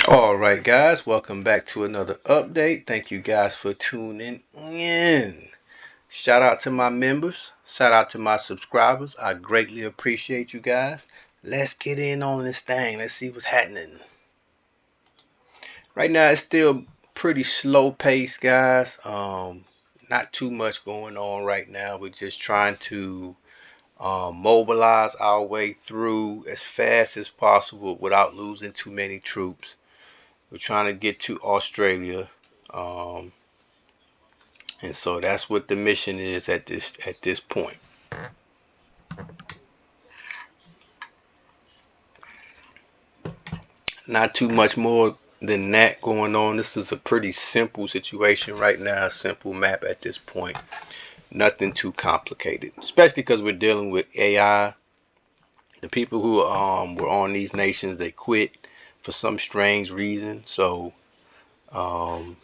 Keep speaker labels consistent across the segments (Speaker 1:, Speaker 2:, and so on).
Speaker 1: Alright guys, welcome back to another update. Thank you guys for tuning in. Shout out to my members. Shout out to my subscribers. I greatly appreciate you guys. Let's get in on this thing. Let's see what's happening. Right now it's still pretty slow pace, guys. Not too much going on right now. We're just trying to mobilize our way through as fast as possible without losing too many troops. We're trying to get to Australia, um, and so that's what the mission is at this point. Not too much more than that going on. This is a pretty simple situation right now, a simple map at this point. Nothing too complicated, especially because we're dealing with AI. The people who were on these nations, they quit for some strange reason. So um,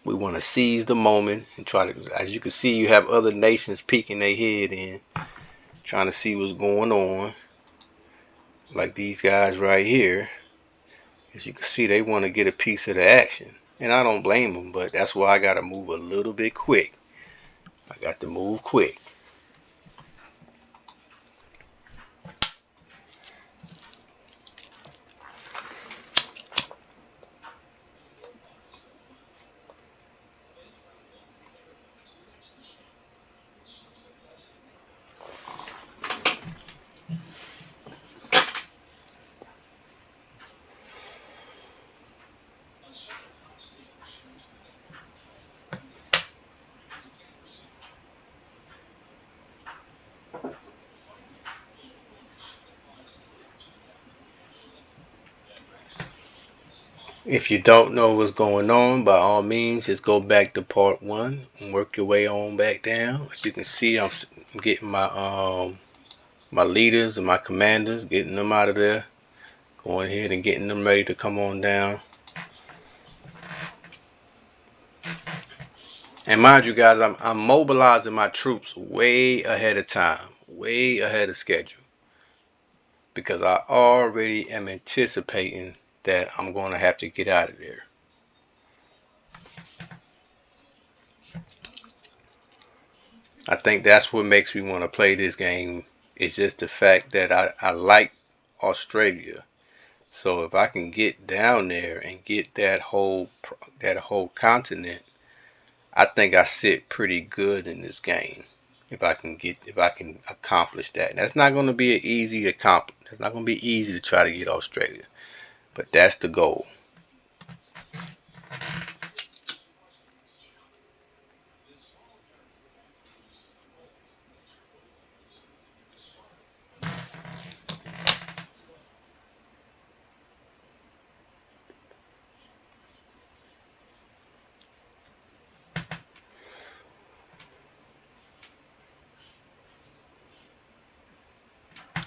Speaker 1: we want to seize the moment and try to, as you can see, you have other nations peeking their head in, trying to see what's going on. Like these guys right here, as you can see, they want to get a piece of the action. And I don't blame them, but that's why I got to move a little bit quick. I got to move quick. If you don't know what's going on, by all means, just go back to part one and work your way on back down. As you can see, I'm getting my leaders and my commanders, getting them out of there, going ahead and getting them ready to come on down. And mind you guys, I'm mobilizing my troops way ahead of time, way ahead of schedule, because I already am anticipating that I'm going to have to get out of there. I think that's what makes me want to play this game. It's just the fact that I like Australia. So if I can get down there and get that whole continent, I think I sit pretty good in this game. If I can accomplish that. And that's not going to be an easy accomplish. It's not going to be easy to try to get Australia, but that's the goal.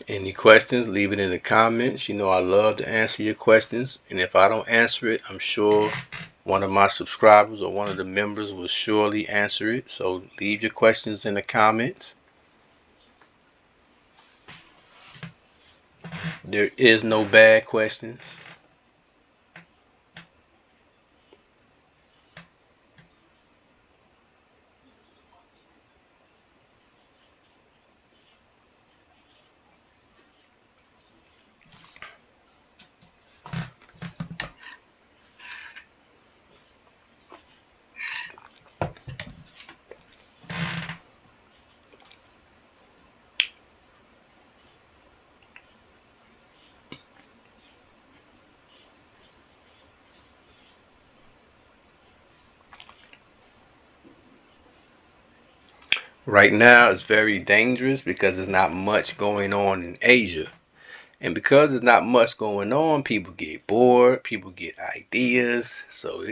Speaker 1: Any questions, leave it in the comments. You know I love to answer your questions. And if I don't answer it, I'm sure one of my subscribers or one of the members will surely answer it. So leave your questions in the comments. There is no bad questions. Right now it's very dangerous because there's not much going on in Asia. And because there's not much going on, people get bored, people get ideas. So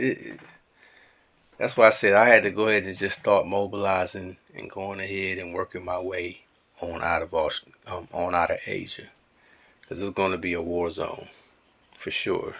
Speaker 1: that's why I said I had to go ahead and just start mobilizing and going ahead and working my way on out of Asia, because it's going to be a war zone for sure.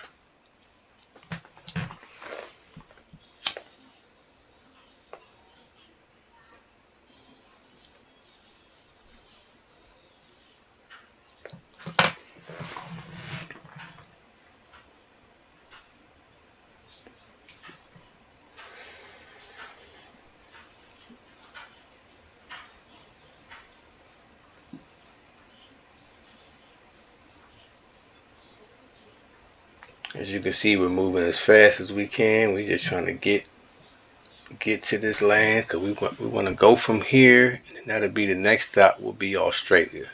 Speaker 1: As you can see, we're moving as fast as we can. We're just trying to get to this land because we want to go from here, and that'll be the next stop. Will be Australia.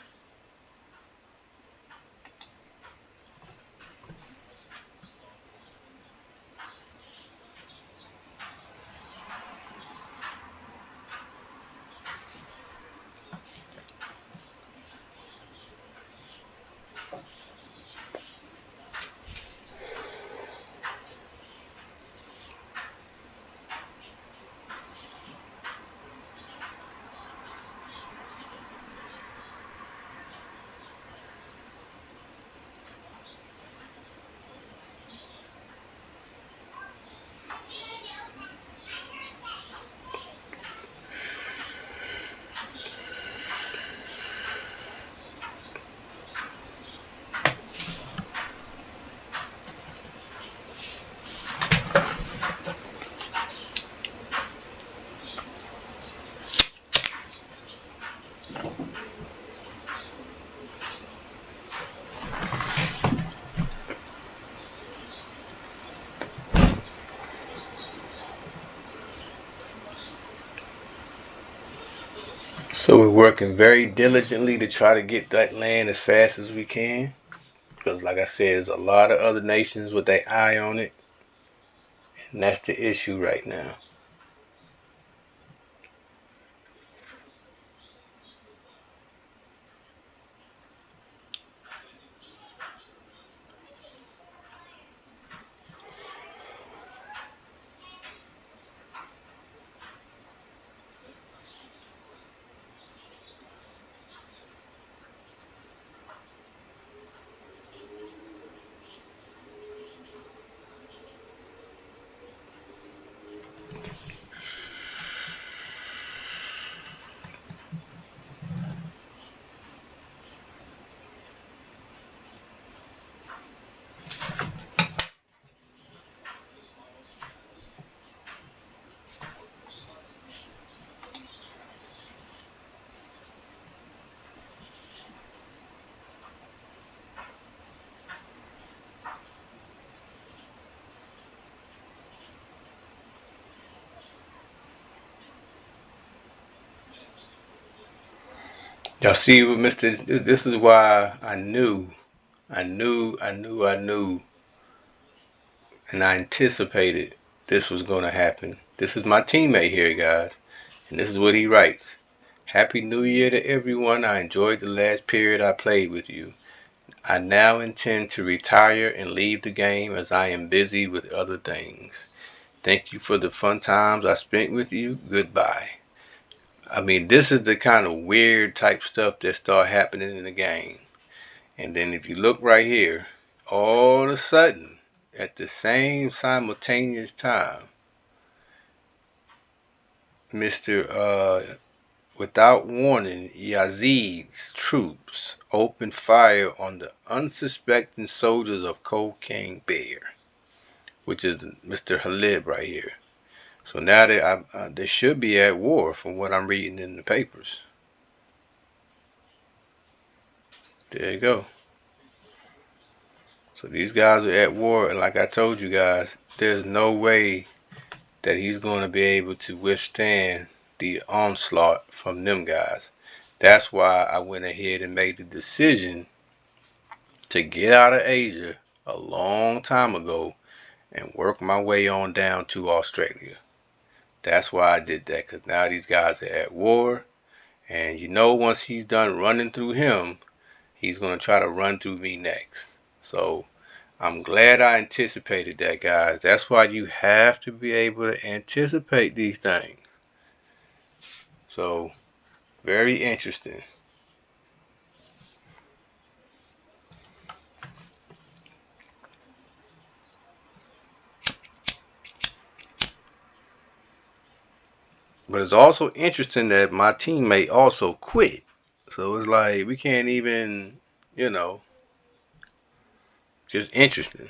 Speaker 1: So we're working very diligently to try to get that land as fast as we can. Because like I said, there's a lot of other nations with their eye on it. And that's the issue right now. Y'all see what Mr. This is why I knew, and I anticipated this was going to happen. This is my teammate here, guys, and this is what he writes. Happy New Year to everyone. I enjoyed the last period I played with you. I now intend to retire and leave the game as I am busy with other things. Thank you for the fun times I spent with you. Goodbye. I mean, this is the kind of weird type stuff that start happening in the game. And then if you look right here, all of a sudden, at the same simultaneous time, Mr. Without warning, Yazid's troops opened fire on the unsuspecting soldiers of Cocaine Bear, which is Mr. Halib right here. So now they should be at war from what I'm reading in the papers. There you go. So these guys are at war, and like I told you guys, there's no way that he's going to be able to withstand the onslaught from them guys. That's why I went ahead and made the decision to get out of Asia a long time ago and work my way on down to Australia. That's why I did that, because now these guys are at war, and once he's done running through him, he's going to try to run through me next. So I'm glad I anticipated that, guys. That's why you have to be able to anticipate these things. So, very interesting. But it's also interesting that my teammate also quit. So it's like we can't even, you know, just interesting.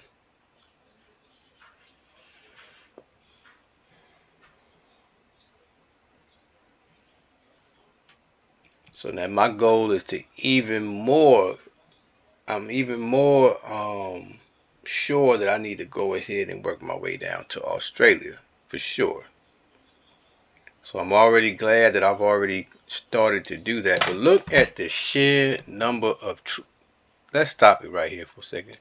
Speaker 1: So now my goal is to even more. I'm even more sure that I need to go ahead and work my way down to Australia for sure. So I'm already glad that I've already started to do that. But look at the sheer number of troops. Let's stop it right here for a second.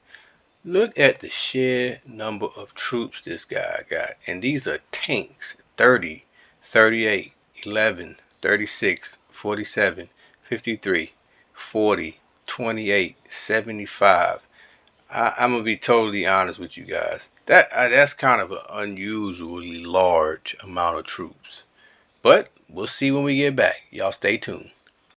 Speaker 1: Look at the sheer number of troops this guy got. And these are tanks. 30, 38, 11, 36, 47, 53, 40, 28, 75. I'm gonna be totally honest with you guys. That's kind of an unusually large amount of troops. But we'll see when we get back. Y'all stay tuned.